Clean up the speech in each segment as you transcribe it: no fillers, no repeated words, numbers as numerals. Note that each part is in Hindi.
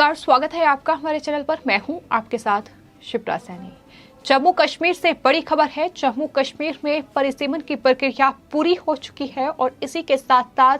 नमस्कार, स्वागत है आपका हमारे चैनल पर। मैं हूं आपके साथ शिप्रा सैनी। जम्मू कश्मीर से बड़ी खबर है। जम्मू कश्मीर में परिसीमन की प्रक्रिया पूरी हो चुकी है और इसी के साथ साथ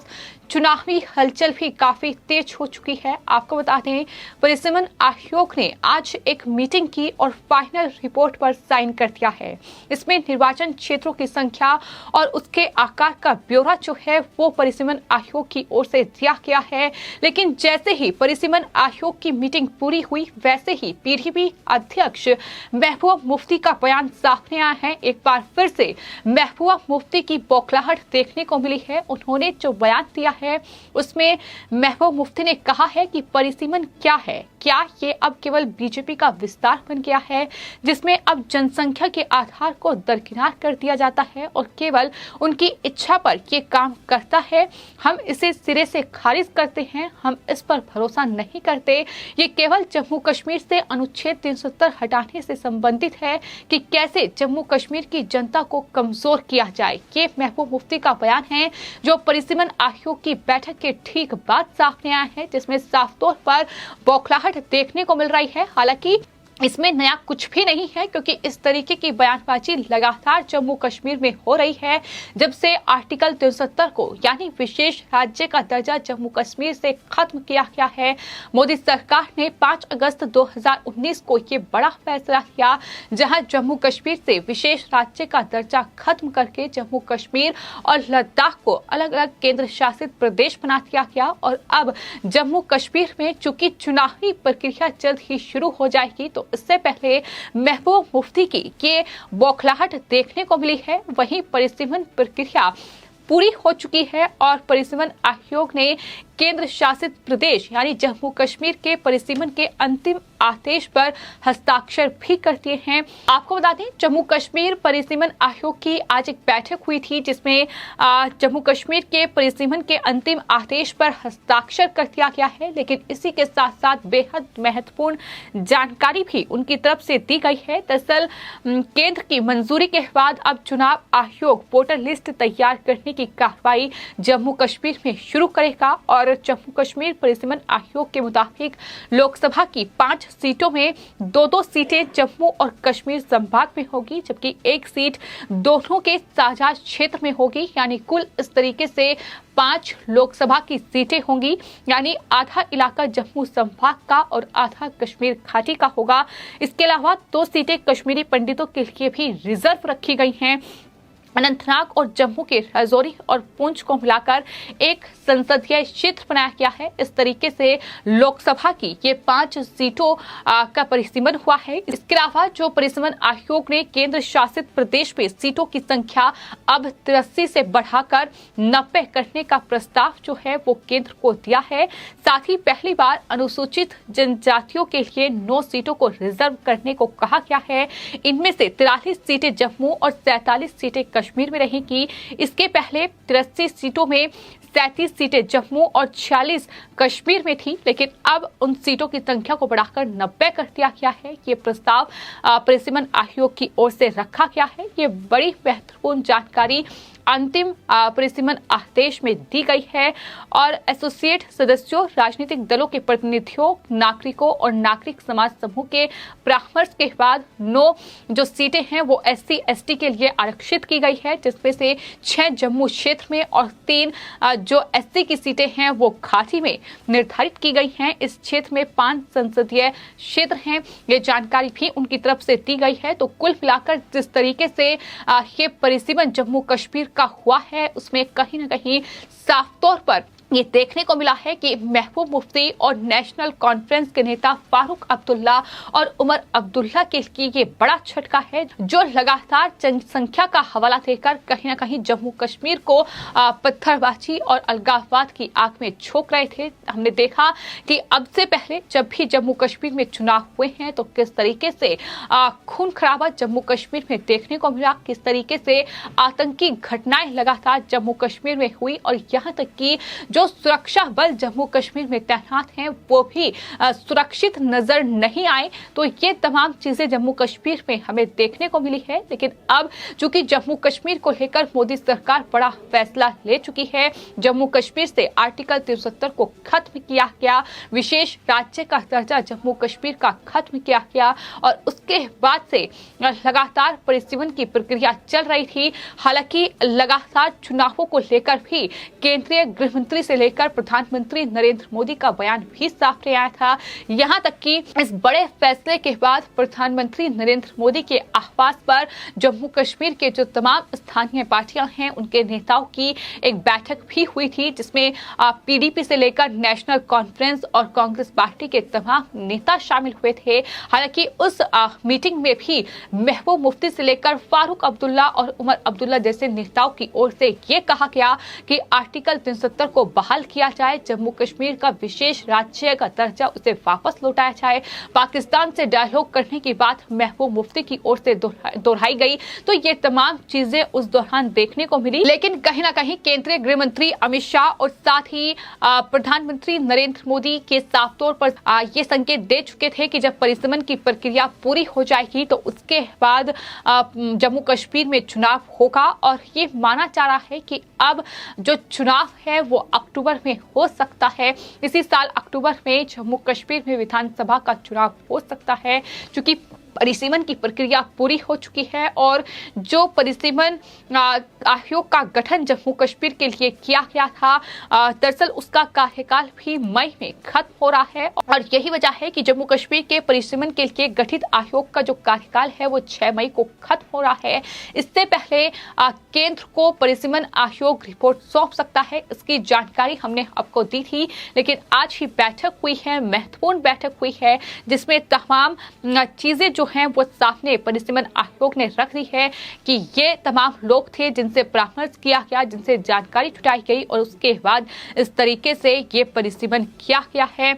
चुनावी हलचल भी काफी तेज हो चुकी है। आपको बता दें, परिसीमन आयोग ने आज एक मीटिंग की और फाइनल रिपोर्ट पर साइन कर दिया है। इसमें निर्वाचन क्षेत्रों की संख्या और उसके आकार का ब्यौरा जो है वो परिसीमन आयोग की ओर से दिया गया है। लेकिन जैसे ही परिसीमन आयोग की मीटिंग पूरी हुई, वैसे ही पीडीपी अध्यक्ष महबूबा मुफ्ती का बयान सामने आया है। एक बार फिर से महबूबा मुफ्ती की बौखलाहट देखने को मिली है। उन्होंने जो बयान दिया है उसमें महबूबा मुफ्ती ने कहा है कि परिसीमन क्या है, क्या ये अब केवल बीजेपी का विस्तार बन गया है जिसमें अब जनसंख्या के आधार को दरकिनार कर दिया जाता है और केवल उनकी इच्छा पर ये काम करता है। हम इसे सिरे से खारिज करते हैं, हम इस पर भरोसा नहीं करते। ये केवल जम्मू कश्मीर से अनुच्छेद 370 हटाने से संबंधित है कि कैसे जम्मू कश्मीर की जनता को कमजोर किया जाए। ये महबूबा मुफ्ती का बयान है जो परिसीमन आयोग की बैठक के ठीक बाद सामने आया है, जिसमें साफ तौर पर बौखलाहट देखने को मिल रही है। हालांकि इसमें नया कुछ भी नहीं है क्योंकि इस तरीके की बयानबाजी लगातार जम्मू कश्मीर में हो रही है जब से आर्टिकल 370 को यानी विशेष राज्य का दर्जा जम्मू कश्मीर से खत्म किया गया है। मोदी सरकार ने 5 अगस्त 2019 को ये बड़ा फैसला किया जहां जम्मू कश्मीर से विशेष राज्य का दर्जा खत्म करके जम्मू कश्मीर और लद्दाख को अलग अलग केंद्र शासित प्रदेश बना दिया गया। और अब जम्मू कश्मीर में चूंकि चुनावी प्रक्रिया जल्द ही शुरू हो जाएगी तो इससे पहले महबूबा मुफ्ती की ये बौखलाहट देखने को मिली है। वहीं परिसीमन प्रक्रिया पूरी हो चुकी है और परिसीमन आयोग ने केंद्र शासित प्रदेश यानी जम्मू कश्मीर के परिसीमन के अंतिम आदेश पर हस्ताक्षर भी कर दिए हैं। आपको बता दें, जम्मू कश्मीर परिसीमन आयोग की आज एक बैठक हुई थी जिसमें जम्मू कश्मीर के परिसीमन के अंतिम आदेश पर हस्ताक्षर कर दिया गया है। लेकिन इसी के साथ साथ बेहद महत्वपूर्ण जानकारी भी उनकी तरफ से दी गई है। दरअसल केंद्र की मंजूरी के बाद अब चुनाव आयोग वोटर लिस्ट तैयार करने की कार्रवाई जम्मू कश्मीर में शुरू करेगा और जम्मू कश्मीर परिसीमन आयोग के मुताबिक लोकसभा की 5 सीटों में 2-2 सीटें जम्मू और कश्मीर संभाग में होगी, जबकि एक सीट दोनों के साझा क्षेत्र में होगी। यानी कुल इस तरीके से 5 लोकसभा की सीटें होंगी, यानी आधा इलाका जम्मू संभाग का और आधा कश्मीर घाटी का होगा। इसके अलावा 2 सीटें कश्मीरी पंडितों के लिए भी रिजर्व रखी गई हैं। अनंतनाग और जम्मू के राजौरी और पुंछ को मिलाकर एक संसदीय क्षेत्र बनाया गया है। इस तरीके से लोकसभा की ये 5 सीटों का परिसीमन हुआ है। इसके अलावा जो परिसीमन आयोग ने केंद्र शासित प्रदेश में सीटों की संख्या अब 83 से बढ़ाकर 90 करने का प्रस्ताव जो है वो केंद्र को दिया है। साथ ही पहली बार अनुसूचित जनजातियों के लिए 9 सीटों को रिजर्व करने को कहा गया है। इनमें से 43 सीटें जम्मू और 47 सीटें कश्मीर में रहेंगी। इसके पहले 83 सीटों में 37 सीटें जम्मू और 46 कश्मीर में थी, लेकिन अब उन सीटों की संख्या को बढ़ाकर 90 कर दिया गया है। ये प्रस्ताव परिसीमन आयोग की ओर से रखा गया है। ये बड़ी महत्वपूर्ण जानकारी अंतिम परिसीमन आदेश में दी गई है और एसोसिएट सदस्यों, राजनीतिक दलों के प्रतिनिधियों, नागरिकों और नागरिक समाज समूह के परामर्श के बाद 9 जो सीटें हैं वो SC/ST के लिए आरक्षित की गई है, जिसमें से 6 जम्मू क्षेत्र में और 3 जो SC की सीटें हैं वो घाटी में निर्धारित की गई हैं। इस क्षेत्र में 5 संसदीय क्षेत्र हैं। ये जानकारी भी उनकी तरफ से दी गई है। तो कुल मिलाकर जिस तरीके से ये परिसीमन जम्मू कश्मीर का हुआ है उसमें कहीं ना कहीं साफ तौर पर ये देखने को मिला है कि महबूबा मुफ्ती और नेशनल कॉन्फ्रेंस के नेता फारूक अब्दुल्ला और उमर अब्दुल्ला के लिए ये बड़ा झटका है, जो लगातार जनसंख्या का हवाला देकर कहीं ना कहीं जम्मू कश्मीर को पत्थरबाजी और अलगाववाद की आग में झोंक रहे थे। हमने देखा कि अब से पहले जब भी जम्मू कश्मीर में चुनाव हुए हैं तो किस तरीके से खून खराबा जम्मू कश्मीर में देखने को मिला, किस तरीके से आतंकी घटनाएं लगातार जम्मू कश्मीर में हुई और यहाँ तक कि जो जो सुरक्षा बल जम्मू कश्मीर में तैनात हैं वो भी सुरक्षित नजर नहीं आए। तो ये तमाम चीजें जम्मू कश्मीर में हमें देखने को मिली है। लेकिन अब चूंकि जम्मू कश्मीर को लेकर मोदी सरकार बड़ा फैसला ले चुकी है, जम्मू कश्मीर से आर्टिकल 73 को खत्म किया गया, विशेष राज्य का दर्जा जम्मू कश्मीर का खत्म किया गया और उसके बाद से लगातार परिसीमन की प्रक्रिया चल रही थी। हालांकि लगातार चुनावों को लेकर भी केंद्रीय गृह मंत्री से लेकर प्रधानमंत्री नरेंद्र मोदी का बयान भी सामने आया था। यहां तक कि इस बड़े फैसले के बाद प्रधानमंत्री नरेंद्र मोदी के आह्वान पर जम्मू कश्मीर के जो तमाम स्थानीय पार्टियां हैं उनके नेताओं की एक बैठक भी हुई थी, जिसमें पीडीपी से लेकर नेशनल कॉन्फ्रेंस और कांग्रेस पार्टी के तमाम नेता शामिल हुए थे। हालांकि उस मीटिंग में भी महबूब मुफ्ती से लेकर फारूक अब्दुल्ला और उमर अब्दुल्ला जैसे नेताओं की ओर से ये कहा गया कि आर्टिकल 73 को बहाल किया जाए, जम्मू कश्मीर का विशेष राज्य का दर्जा उसे वापस लौटाया जाए। पाकिस्तान से डायलॉग करने की बात महबूब मुफ्ती की ओर से दोहराई गई। तो ये तमाम चीजें उस दौरान देखने को मिली। लेकिन कहीं ना कहीं केंद्रीय गृह मंत्री अमित शाह और साथ ही प्रधानमंत्री नरेंद्र मोदी के साफ तौर पर ये संकेत दे चुके थे कि जब परिसीमन की प्रक्रिया पूरी हो जाएगी तो उसके बाद जम्मू कश्मीर में चुनाव होगा। और ये माना जा रहा है कि अब जो चुनाव है वो अक्टूबर में हो सकता है। इसी साल अक्टूबर में जम्मू कश्मीर में विधानसभा का चुनाव हो सकता है, क्योंकि परिसीमन की प्रक्रिया पूरी हो चुकी है और जो परिसीमन आयोग का गठन जम्मू कश्मीर के लिए किया गया था, दरअसल उसका कार्यकाल भी मई में खत्म हो रहा है। और यही वजह है कि जम्मू कश्मीर के परिसीमन के लिए गठित आयोग का जो कार्यकाल है वो 6 मई को खत्म हो रहा है। इससे पहले केंद्र को परिसीमन आयोग रिपोर्ट सौंप सकता है, इसकी जानकारी हमने आपको दी थी। लेकिन आज ही बैठक हुई है, महत्वपूर्ण बैठक हुई है, जिसमें तमाम चीजें जो हैं वो सामने परिसीमन आयोग ने रख दी है कि ये तमाम लोग थे जिनसे परामर्श किया गया, जिनसे जानकारी जुटाई गई और उसके बाद इस तरीके से ये परिसीमन किया गया है।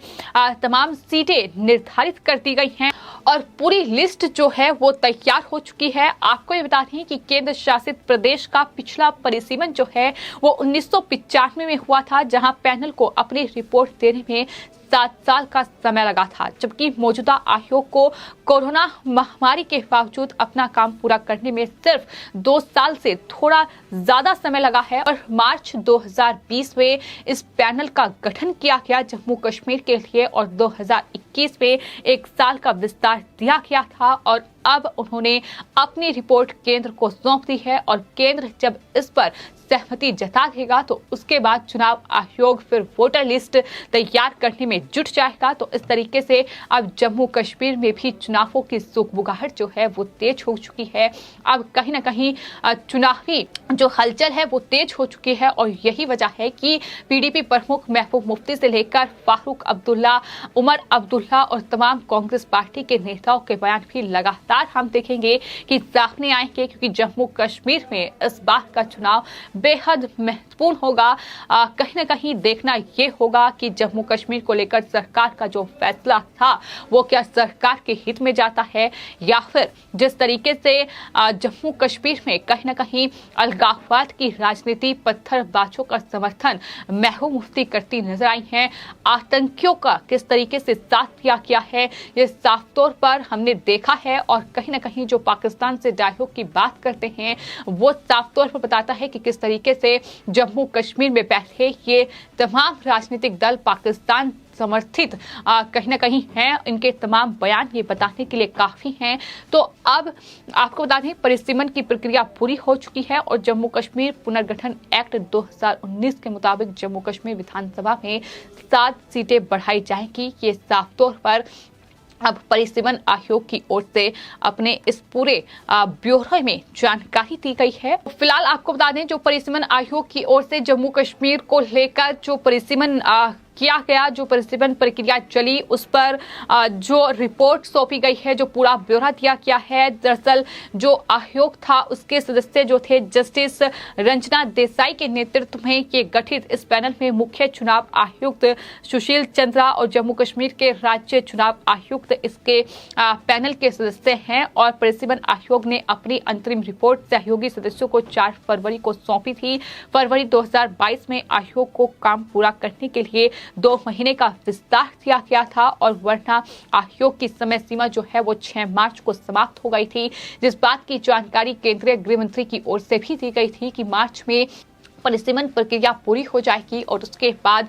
तमाम सीटें निर्धारित कर दी गई हैं और पूरी लिस्ट जो है वो तैयार हो चुकी है। आपको ये बता दें कि केंद्र शासित प्रदेश का पिछला परिसीमन जो है वो 1995 में हुआ था, जहां पैनल को अपनी रिपोर्ट देने में 7 साल का समय लगा था, जबकि मौजूदा आयोग को कोरोना महामारी के बावजूद अपना काम पूरा करने में सिर्फ 2 साल से थोड़ा ज्यादा समय लगा है। और मार्च 2020 में इस पैनल का गठन किया गया जम्मू कश्मीर के लिए और 2021 में 1 साल का विस्तार दिया गया था और अब उन्होंने अपनी रिपोर्ट केंद्र को सौंप दी है और केंद्र जब इस पर सहमति जता देगा तो उसके बाद चुनाव आयोग फिर वोटर लिस्ट तैयार करने में जुट जाएगा। तो इस तरीके से अब जम्मू कश्मीर में भी चुनावों की सुगबुगाहट जो है वो तेज हो चुकी है। अब कहीं ना कहीं चुनावी जो हलचल है वो तेज हो चुकी है और यही वजह है कि पीडीपी प्रमुख महबूब मुफ्ती से लेकर फारूक अब्दुल्ला, उमर अब्दुल्ला और तमाम कांग्रेस पार्टी के नेताओं के बयान भी लगातार हम देखेंगे कि सामने आएंगे, क्योंकि जम्मू कश्मीर में इस बार का चुनाव बेहद महत्वपूर्ण होगा। कहीं ना कहीं देखना ये होगा कि जम्मू कश्मीर को लेकर सरकार का जो फैसला था वो क्या सरकार के हित में जाता है या फिर जिस तरीके से जम्मू कश्मीर में कहीं ना कहीं अलगाववाद की राजनीति, पत्थरबाजों का समर्थन महबूब मुफ्ती करती नजर आई है, आतंकियों का किस तरीके से साथ दिया गया है ये साफ तौर पर हमने देखा है। और कहीं ना कहीं जो पाकिस्तान से डायलॉग की बात करते हैं वो साफ तौर पर बताता है कि किस तरीके से जम्मू कश्मीर में बैठे ये तमाम राजनीतिक दल पाकिस्तान समर्थित कहीं ना कहीं हैं। इनके तमाम बयान ये बताने के लिए काफी हैं। तो अब आपको बता दें परिसीमन की प्रक्रिया पूरी हो चुकी है और जम्मू कश्मीर पुनर्गठन एक्ट 2019 के मुताबिक जम्मू कश्मीर विधानसभा में 7 सीटें बढ़ाई जाएंगी। ये साफ तौर पर अब परिसीमन आयोग की ओर से अपने इस पूरे ब्यौरे में जानकारी दी गई है। फिलहाल आपको बता दें जो परिसीमन आयोग की ओर से जम्मू कश्मीर को लेकर जो परिसीमन किया गया, जो परिसीमन प्रक्रिया चली उस पर जो रिपोर्ट सौंपी गई है, जो पूरा ब्यौरा दिया गया है। दरअसल जो आयोग था उसके सदस्य जो थे जस्टिस रंजना देसाई के नेतृत्व में ये गठित इस पैनल में मुख्य चुनाव आयुक्त सुशील चंद्रा और जम्मू कश्मीर के राज्य चुनाव आयुक्त इसके पैनल के सदस्य हैं। और परिसीमन आयोग ने अपनी अंतरिम रिपोर्ट सहयोगी सदस्यों को 4 फरवरी को सौंपी थी। फरवरी 2022 में आयोग को काम पूरा करने के लिए 2 महीने का विस्तार दिया गया था और वरना आयोग की समय सीमा जो है वो 6 मार्च को समाप्त हो गई थी, जिस बात की जानकारी केंद्रीय गृह मंत्री की ओर से भी दी गई थी कि मार्च में परिसीमन प्रक्रिया पूरी हो जाएगी और उसके बाद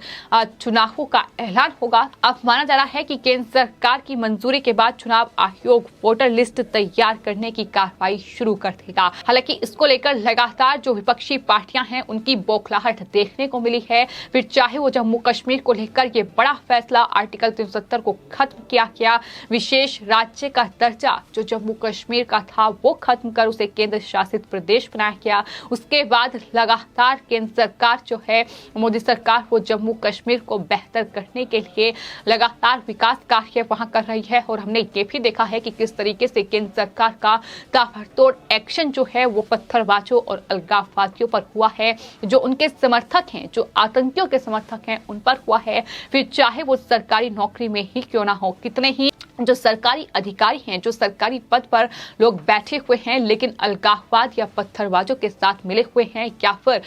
चुनावों का ऐलान होगा। अब माना जा रहा है कि केंद्र सरकार की मंजूरी के बाद चुनाव आयोग वोटर लिस्ट तैयार करने की कार्रवाई शुरू कर देगा। हालांकि इसको लेकर लगातार जो विपक्षी पार्टियां हैं उनकी बौखलाहट देखने को मिली है। फिर चाहे वो जम्मू कश्मीर को लेकर ये बड़ा फैसला आर्टिकल 370 को खत्म किया गया, विशेष राज्य का दर्जा जो जम्मू कश्मीर का था वो खत्म कर उसे केंद्र शासित प्रदेश बनाया गया। उसके बाद लगातार केंद्र सरकार जो है मोदी सरकार वो जम्मू कश्मीर को बेहतर करने के लिए लगातार विकास कार्य वहां कर रही है। और हमने ये भी देखा है कि किस तरीके से केंद्र सरकार का ताबड़तोड़ एक्शन जो है वो पत्थरबाजों और अलगाववादियों पर हुआ है, जो उनके समर्थक हैं, जो आतंकियों के समर्थक हैं उन पर हुआ है। फिर चाहे वो सरकारी नौकरी में ही क्यों ना हो, कितने ही जो सरकारी अधिकारी हैं, जो सरकारी पद पर लोग बैठे हुए हैं लेकिन अलगाववाद या पत्थरबाजों के साथ मिले हुए हैं या फिर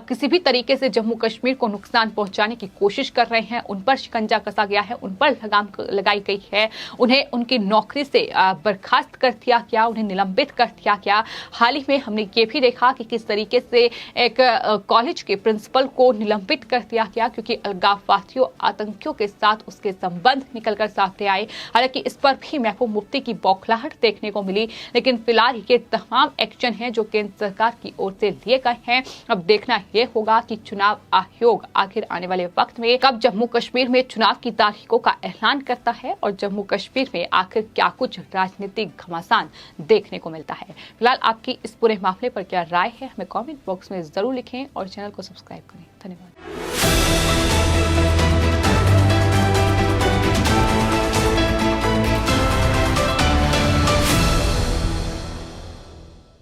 किसी भी तरीके से जम्मू कश्मीर को नुकसान पहुंचाने की कोशिश कर रहे हैं, उन पर शिकंजा कसा गया है, उन पर लगाम लगाई गई है, उन्हें उनकी नौकरी से बर्खास्त कर दिया गया, उन्हें निलंबित कर दिया गया। हाल ही में हमने ये भी देखा कि किस तरीके से एक कॉलेज के प्रिंसिपल को निलंबित कर दिया गया क्योंकि अलगाववादियों आतंकियों के साथ उसके संबंध निकलकर सामने आए। हालांकि इस पर भी महबूब मुफ्ती की बौखलाहट देखने को मिली, लेकिन फिलहाल ये तमाम एक्शन हैं जो केंद्र सरकार की ओर से लिए गए हैं। अब देखना यह होगा कि चुनाव आयोग आखिर आने वाले वक्त में कब जम्मू कश्मीर में चुनाव की तारीखों का ऐलान करता है और जम्मू कश्मीर में आखिर क्या कुछ राजनीतिक घमासान देखने को मिलता है। फिलहाल आपकी इस पूरे मामले पर क्या राय है हमें कमेंट बॉक्स में जरूर लिखें और चैनल को सब्सक्राइब करें। धन्यवाद।